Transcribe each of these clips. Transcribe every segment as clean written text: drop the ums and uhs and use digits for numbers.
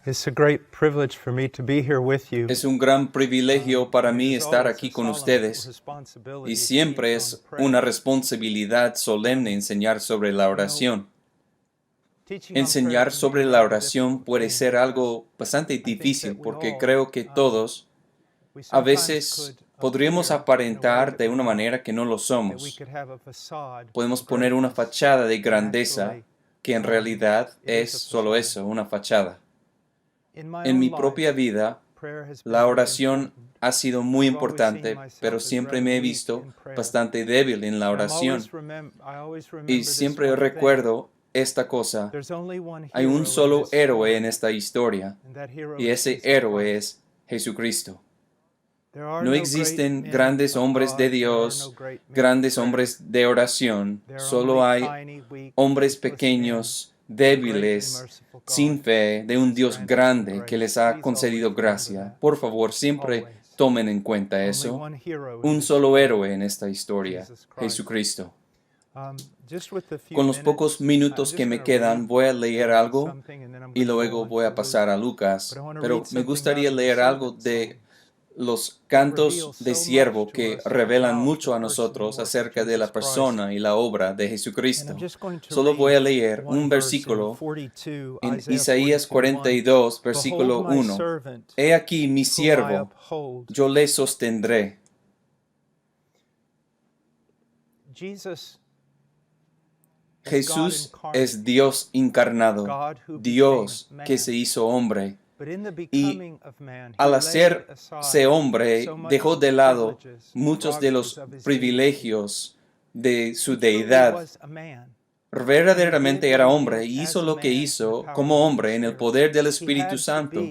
Es un gran privilegio para mí estar aquí con ustedes y siempre es una responsabilidad solemne enseñar sobre la oración. Enseñar sobre la oración puede ser algo bastante difícil porque creo que todos a veces podríamos aparentar de una manera que no lo somos. Podemos poner una fachada de grandeza que en realidad es solo eso, una fachada. En mi propia vida, la oración ha sido muy importante, pero siempre me he visto bastante débil en la oración. Y siempre recuerdo esta cosa. Hay un solo héroe en esta historia, y ese héroe es Jesucristo. No existen grandes hombres de Dios, grandes hombres de oración. Solo hay hombres pequeños, débiles, sin fe, de un Dios grande que les ha concedido gracia. Por favor, siempre tomen en cuenta eso. Un solo héroe en esta historia, Jesucristo. Con los pocos minutos que me quedan, voy a leer algo y luego voy a pasar a Lucas. Pero me gustaría leer algo de los cantos de siervo que revelan mucho a nosotros acerca de la persona y la obra de Jesucristo. Solo voy a leer un versículo en Isaías 42, versículo 1. He aquí mi siervo, yo le sostendré. Jesús es Dios encarnado, Dios que se hizo hombre. Y al hacerse hombre, dejó de lado muchos de los privilegios de su deidad. Verdaderamente era hombre y hizo lo que hizo como hombre en el poder del Espíritu Santo.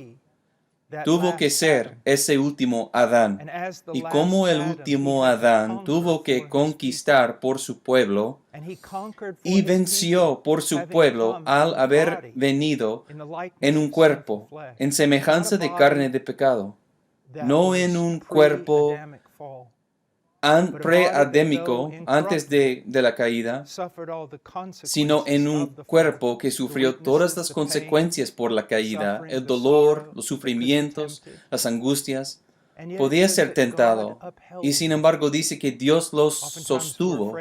Tuvo que ser ese último Adán. Y como el último Adán tuvo que conquistar por su pueblo y venció por su pueblo al haber venido en un cuerpo, en semejanza de carne de pecado, no en un cuerpo pre-adémico antes de la caída, sino en un cuerpo que sufrió todas las consecuencias por la caída, el dolor, los sufrimientos, las angustias. Podía ser tentado, y sin embargo dice que Dios los sostuvo.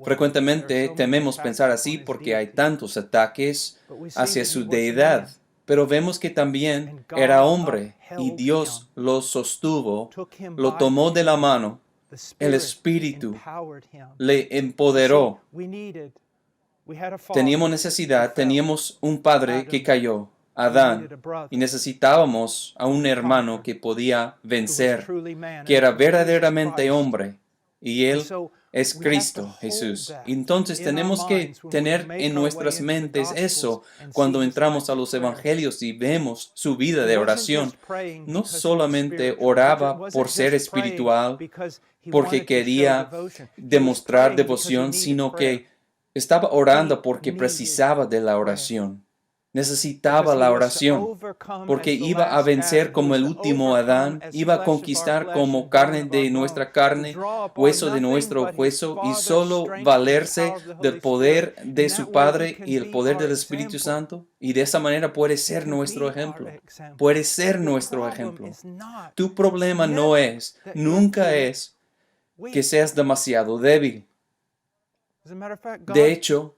Frecuentemente tememos pensar así porque hay tantos ataques hacia su deidad, pero vemos que también era hombre, y Dios lo sostuvo, lo tomó de la mano. El Espíritu le empoderó. Teníamos necesidad, teníamos un padre que cayó, Adán, y necesitábamos a un hermano que podía vencer, que era verdaderamente hombre, y él es Cristo, Jesús. Entonces tenemos que tener en nuestras mentes eso cuando entramos a los evangelios y vemos su vida de oración. No solamente oraba por ser espiritual, porque quería demostrar devoción, sino que estaba orando porque precisaba de la oración. Necesitaba la oración, porque iba a vencer como el último Adán, iba a conquistar como carne de nuestra carne, hueso de nuestro hueso, y solo valerse del poder de su Padre y el poder del Espíritu Santo. Y de esa manera puede ser nuestro ejemplo. Puede ser nuestro ejemplo. Tu problema no es, nunca es, que seas demasiado débil. De hecho,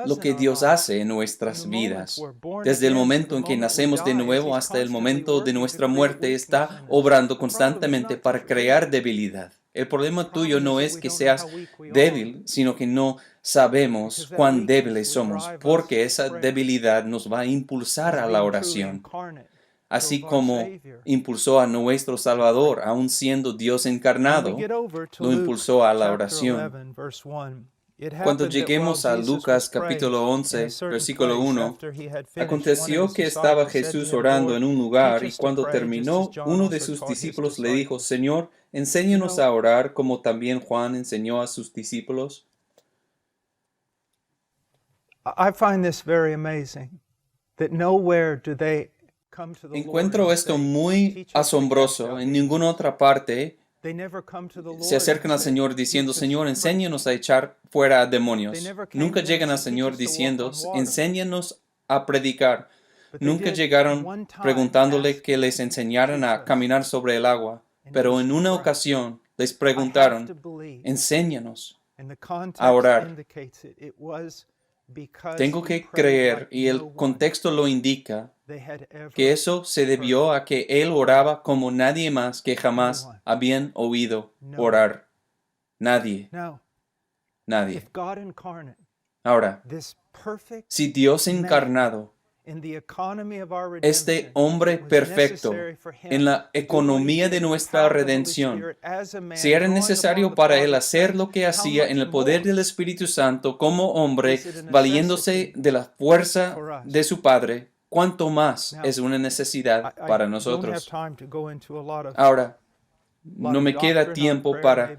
lo que Dios hace en nuestras vidas, desde el momento en que nacemos de nuevo hasta el momento de nuestra muerte, está obrando constantemente para crear debilidad. El problema tuyo no es que seas débil, sino que no sabemos cuán débiles somos, porque esa debilidad nos va a impulsar a la oración. Así como impulsó a nuestro Salvador, aun siendo Dios encarnado, lo impulsó a la oración. Cuando lleguemos a Lucas capítulo 11, versículo 1, aconteció que estaba Jesús orando en un lugar y cuando terminó, uno de sus discípulos le dijo, Señor, enséñanos a orar como también Juan enseñó a sus discípulos. I find this very amazing, that nowhere do they come to the Encuentro esto muy asombroso. En ninguna otra parte se acercan al Señor diciendo, Señor, enséñanos a echar fuera a demonios. Nunca llegan al Señor diciendo, enséñanos a predicar. Nunca llegaron preguntándole que les enseñaran a caminar sobre el agua, pero en una ocasión les preguntaron, enséñanos a orar. Tengo que creer, y el contexto lo indica, que eso se debió a que él oraba como nadie más que jamás habían oído orar. Nadie. Nadie. Ahora, si Dios encarnado, este hombre perfecto, en la economía de nuestra redención, si era necesario para él hacer lo que hacía en el poder del Espíritu Santo como hombre, valiéndose de la fuerza de su Padre, ¿cuánto más es una necesidad para nosotros? Ahora, no me queda tiempo para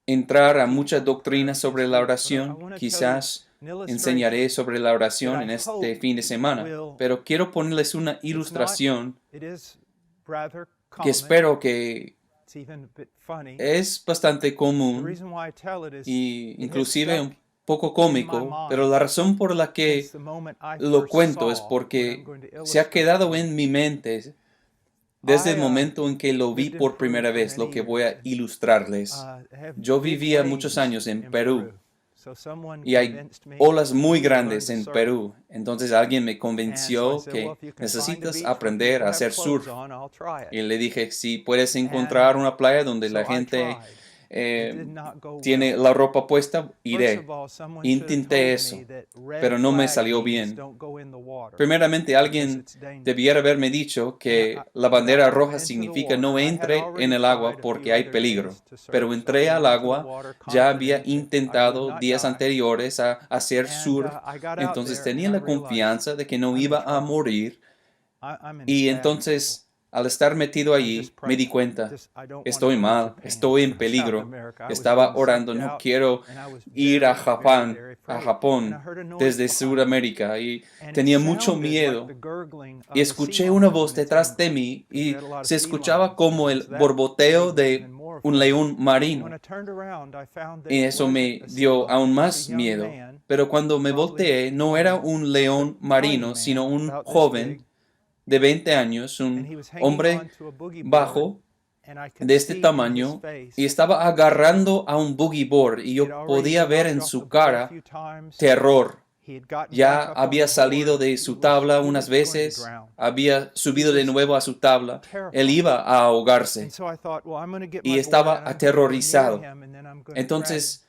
entrar a muchas doctrinas sobre la oración. Quizás enseñaré sobre la oración en este fin de semana, pero quiero ponerles una ilustración que espero que es bastante común y inclusive un poco cómico, pero la razón por la que lo cuento es porque se ha quedado en mi mente desde el momento en que lo vi por primera vez, lo que voy a ilustrarles. Yo vivía muchos años en Perú y hay olas muy grandes en Perú. Entonces alguien me convenció que necesitas aprender a hacer surf. Y le dije, si puedes encontrar una playa donde la gente tiene la ropa puesta, iré. Intenté eso, pero no me salió bien. Primeramente, alguien debiera haberme dicho que la bandera roja significa no entre en el agua porque hay peligro. Pero entré al agua, ya había intentado días anteriores a hacer surf, entonces tenía la confianza de que no iba a morir. Y entonces, al estar metido allí, me di cuenta, estoy mal, estoy en peligro. Estaba orando, no quiero ir a Japón desde Sudamérica, y tenía mucho miedo. Y escuché una voz detrás de mí y se escuchaba como el borboteo de un león marino. Y eso me dio aún más miedo. Pero cuando me volteé, no era un león marino, sino un joven de 20 años, un hombre bajo de este tamaño, y estaba agarrando a un boogie board, y yo podía ver en su cara terror. Ya había salido de su tabla unas veces, había subido de nuevo a su tabla, él iba a ahogarse y estaba aterrorizado. Entonces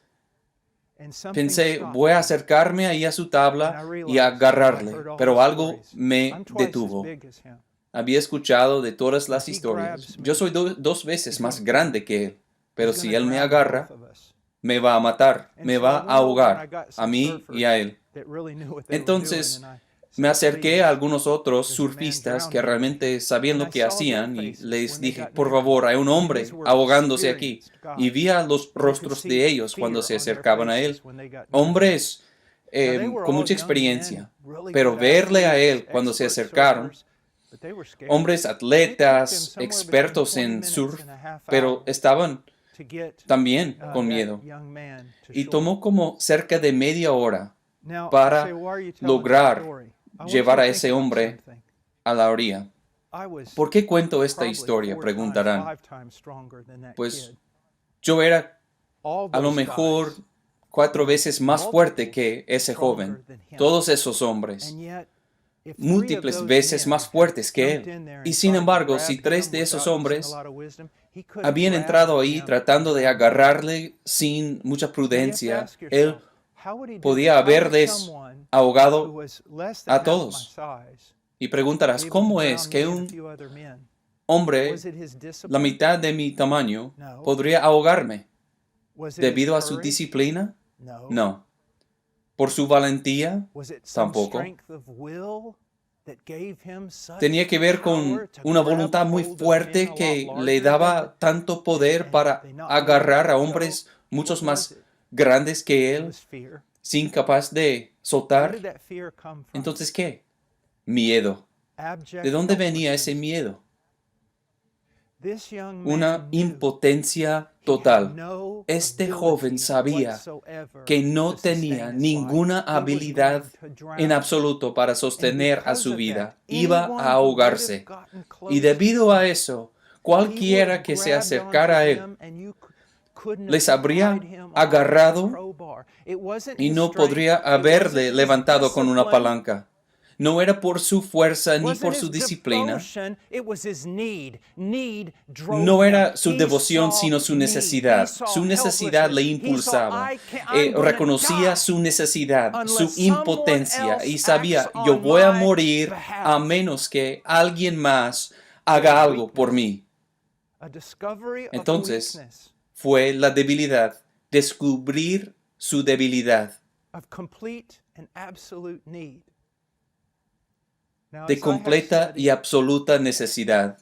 pensé, voy a acercarme ahí a su tabla y a agarrarle, pero algo me detuvo. Había escuchado de todas las historias. Yo soy dos veces más grande que él, pero si él me agarra, me va a matar, me va a ahogar, a mí y a él. Entonces me acerqué a algunos otros surfistas que realmente sabían lo que hacían y les dije, por favor, hay un hombre ahogándose aquí. Y vi a los rostros de ellos cuando se acercaban a él. Hombres con mucha experiencia, pero verle a él cuando se acercaron, hombres atletas, expertos en surf, pero estaban también con miedo. Y tomó como cerca de media hora para lograr llevar a ese hombre a la orilla. ¿Por qué cuento esta historia?, preguntarán. Pues yo era a lo mejor 4 veces más fuerte que ese joven, todos esos hombres, múltiples veces más fuertes que él. Y sin embargo, si 3 de esos hombres habían entrado ahí tratando de agarrarle sin mucha prudencia, él podía haberles ahogado a todos. Y preguntarás, ¿cómo es que un hombre la mitad de mi tamaño podría ahogarme? ¿Debido a su disciplina? No. ¿Por su valentía? Tampoco. Tenía que ver con una voluntad muy fuerte que le daba tanto poder para agarrar a hombres muchos más grandes que él, sin capaz de soltar. Entonces, ¿qué? Miedo. ¿De dónde venía ese miedo? una impotencia total. Este joven sabía que no tenía ninguna habilidad en absoluto para sostener a su vida. Iba a ahogarse. Y debido a eso, cualquiera que se acercara a él les habría agarrado y no podría haberle levantado con una palanca. No era por su fuerza ni por su disciplina. No era su devoción, sino su necesidad. Su necesidad le impulsaba. Reconocía su necesidad, su impotencia y sabía, yo voy a morir a menos que alguien más haga algo por mí. Entonces, fue la debilidad, descubrir su debilidad. De completa y absoluta necesidad.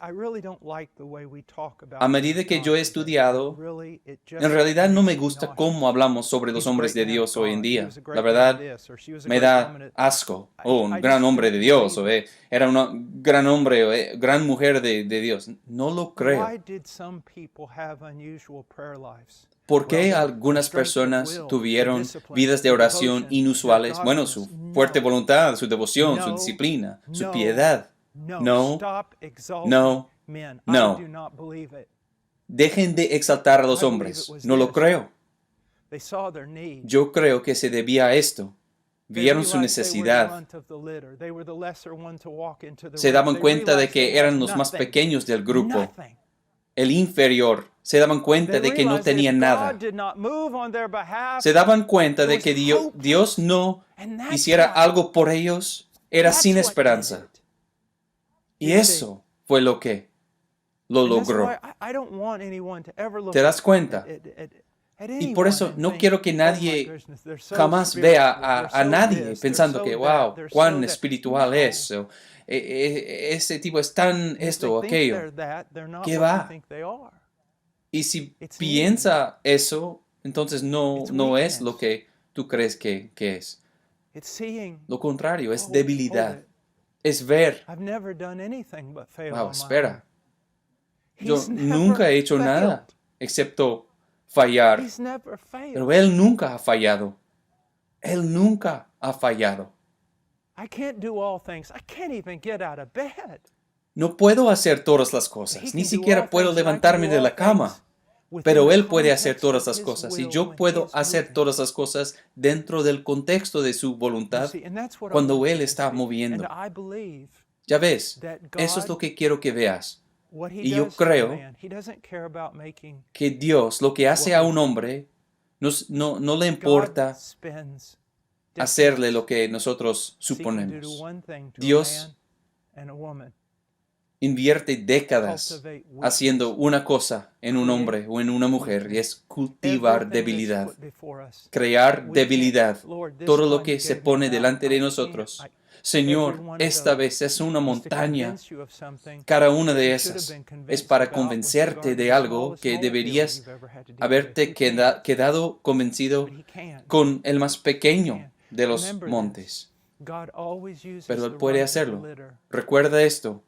A medida que yo he estudiado, en realidad no me gusta cómo hablamos sobre los hombres de Dios hoy en día. La verdad, me da asco. Oh, un gran hombre de Dios, o era una gran hombre, o gran mujer de Dios. No lo creo. ¿Por qué algunas personas tuvieron vidas de oración inusuales? Bueno, su fuerte voluntad, su devoción, su disciplina, su piedad. No, no, no. Dejen de exaltar a los hombres. No lo creo. Yo creo que se debía a esto. Vieron su necesidad. Se daban cuenta de que eran los más pequeños del grupo. El inferior, se daban cuenta de que no tenían nada. Se daban cuenta de que Dios no hiciera algo por ellos, era sin esperanza. Y eso fue lo que lo logró. ¿Te das cuenta? Y por eso no quiero que nadie jamás vea a nadie pensando que, wow, cuán espiritual es. Ese tipo es tan esto o aquello. ¿Qué va? Y si piensa eso, entonces no es lo que tú crees que es. Lo contrario, es debilidad. Es ver. Wow, espera. Yo nunca he hecho nada excepto fallar. Pero Él nunca ha fallado. Él nunca ha fallado. No puedo hacer todas las cosas, ni siquiera puedo levantarme de la cama, pero Él puede hacer todas las cosas y yo puedo hacer todas las cosas dentro del contexto de su voluntad cuando Él está moviendo. Ya ves, eso es lo que quiero que veas. Y yo creo que Dios lo que hace a un hombre no le importa hacerle lo que nosotros suponemos. Dios invierte décadas haciendo una cosa en un hombre o en una mujer y es cultivar debilidad, crear debilidad, todo lo que se pone delante de nosotros. Señor, esta vez es una montaña. Cada una de esas es para convencerte de algo que deberías haberte quedado convencido con el más pequeño de los montes. Pero Él puede hacerlo. Recuerda esto.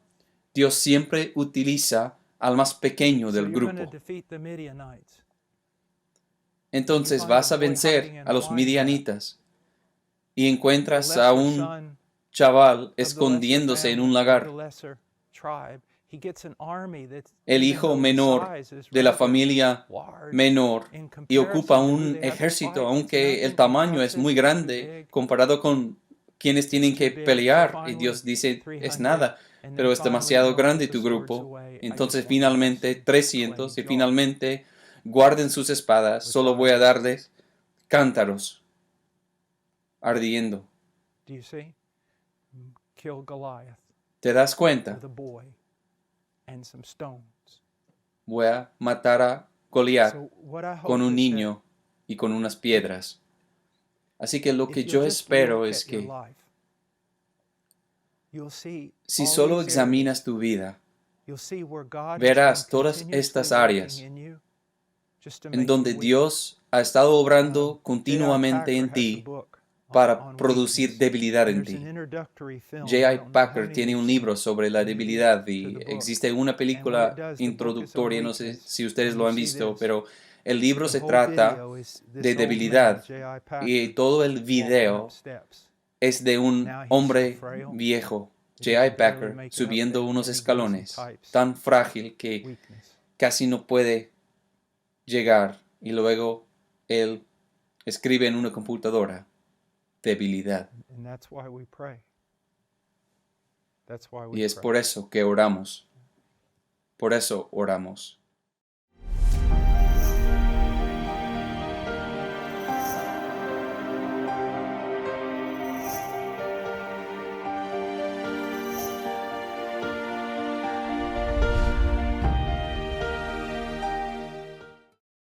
Dios siempre utiliza al más pequeño del grupo. Entonces vas a vencer a los midianitas y encuentras a un chaval escondiéndose en un lagar. El hijo menor de la familia menor y ocupa un ejército, aunque el tamaño es muy grande comparado con quienes tienen que pelear. Y Dios dice, es nada, pero es demasiado grande tu grupo. Entonces finalmente 300 y finalmente guarden sus espadas, solo voy a darles cántaros ardiendo. ¿Te das cuenta? Voy a matar a Goliat con un niño y con unas piedras. Así que lo que yo espero es que si solo examinas tu vida, verás todas estas áreas en donde Dios ha estado obrando continuamente en ti para producir debilidad en ti. J.I. Packer tiene un libro sobre la debilidad y existe una película introductoria, no sé si ustedes lo han visto, pero el libro se trata de debilidad y todo el video es de un hombre viejo, J.I. Packer, subiendo unos escalones, tan frágil que casi no puede llegar y luego él escribe en una computadora. Debilidad. Y es por eso que oramos. Por eso oramos.